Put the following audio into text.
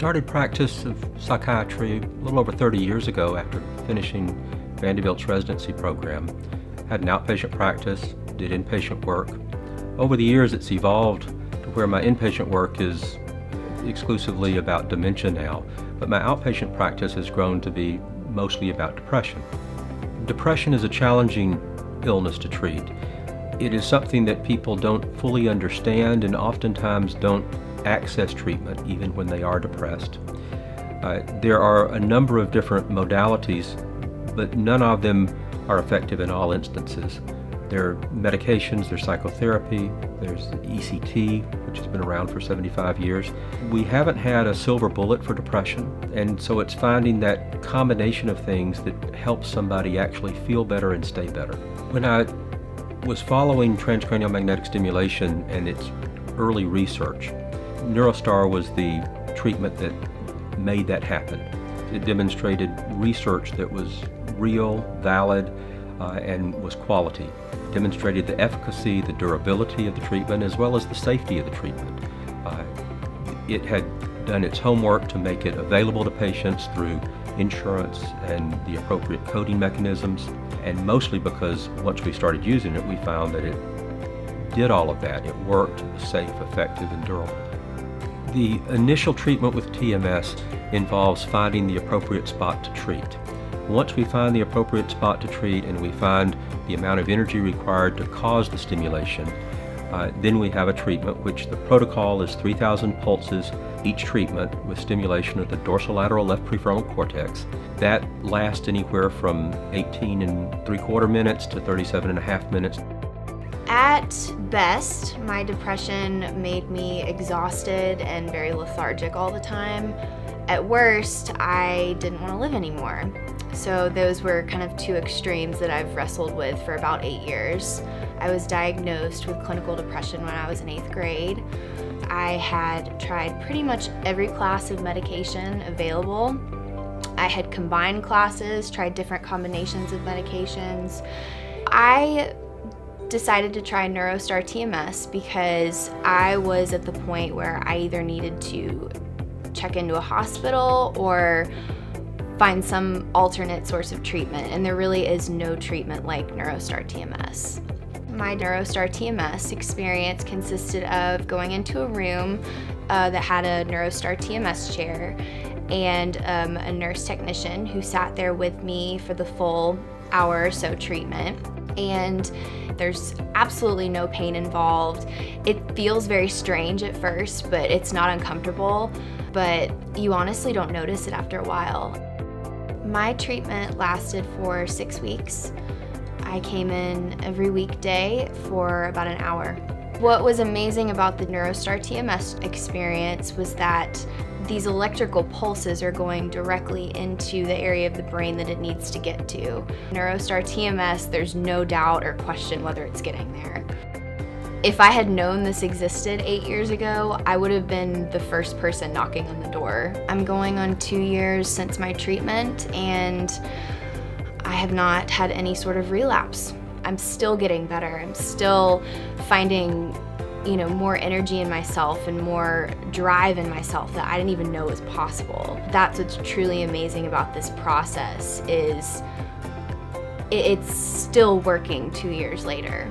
started practice of psychiatry a little over 30 years ago after finishing Vanderbilt's residency program. Had an outpatient practice, did inpatient work. Over the years it's evolved to where my inpatient work is exclusively about dementia now, but my outpatient practice has grown to be mostly about depression. Depression is a challenging illness to treat. It is something that people don't fully understand and oftentimes don't access treatment even when they are depressed. There are a number of different modalities, but none of them are effective in all instances. There are medications, there's psychotherapy, there's ECT, which has been around for 75 years. We haven't had a silver bullet for depression, and so it's finding that combination of things that helps somebody actually feel better and stay better. When I was following Transcranial Magnetic Stimulation and its early research, NeuroStar was the treatment that made that happen. It demonstrated research that was real, valid, and was quality. It demonstrated the efficacy, the durability of the treatment, as well as the safety of the treatment. It had done its homework to make it available to patients through insurance and the appropriate coding mechanisms, and mostly because once we started using it, we found that it did all of that. It worked, it was safe, effective, and durable. The initial treatment with TMS involves finding the appropriate spot to treat. Once we find the appropriate spot to treat and we find the amount of energy required to cause the stimulation, then we have a treatment which the protocol is 3,000 pulses each treatment with stimulation of the dorsolateral left prefrontal cortex. That lasts anywhere from 18.75 minutes to 37.5 minutes. At best, my depression made me exhausted and very lethargic all the time. At worst, I didn't want to live anymore. So those were kind of two extremes that I've wrestled with for about 8 years. I was diagnosed with clinical depression when I was in 8th grade. I had tried pretty much every class of medication available. I had combined classes, tried different combinations of medications. I decided to try NeuroStar TMS because I was at the point where I either needed to check into a hospital or find some alternate source of treatment, and there really is no treatment like NeuroStar TMS. My NeuroStar TMS experience consisted of going into a room that had a NeuroStar TMS chair and a nurse technician who sat there with me for the full hour or so treatment. And there's absolutely no pain involved. It feels very strange at first, but it's not uncomfortable, but you honestly don't notice it after a while. My treatment lasted for 6 weeks. I came in every weekday for about an hour. What was amazing about the NeuroStar TMS experience was that these electrical pulses are going directly into the area of the brain that it needs to get to. NeuroStar TMS, there's no doubt or question whether it's getting there. If I had known this existed 8 years ago, I would have been the first person knocking on the door. I'm going on 2 years since my treatment, and I have not had any sort of relapse. I'm still getting better. I'm still finding more energy in myself and more drive in myself that I didn't even know was possible. That's what's truly amazing about this process is it's still working 2 years later.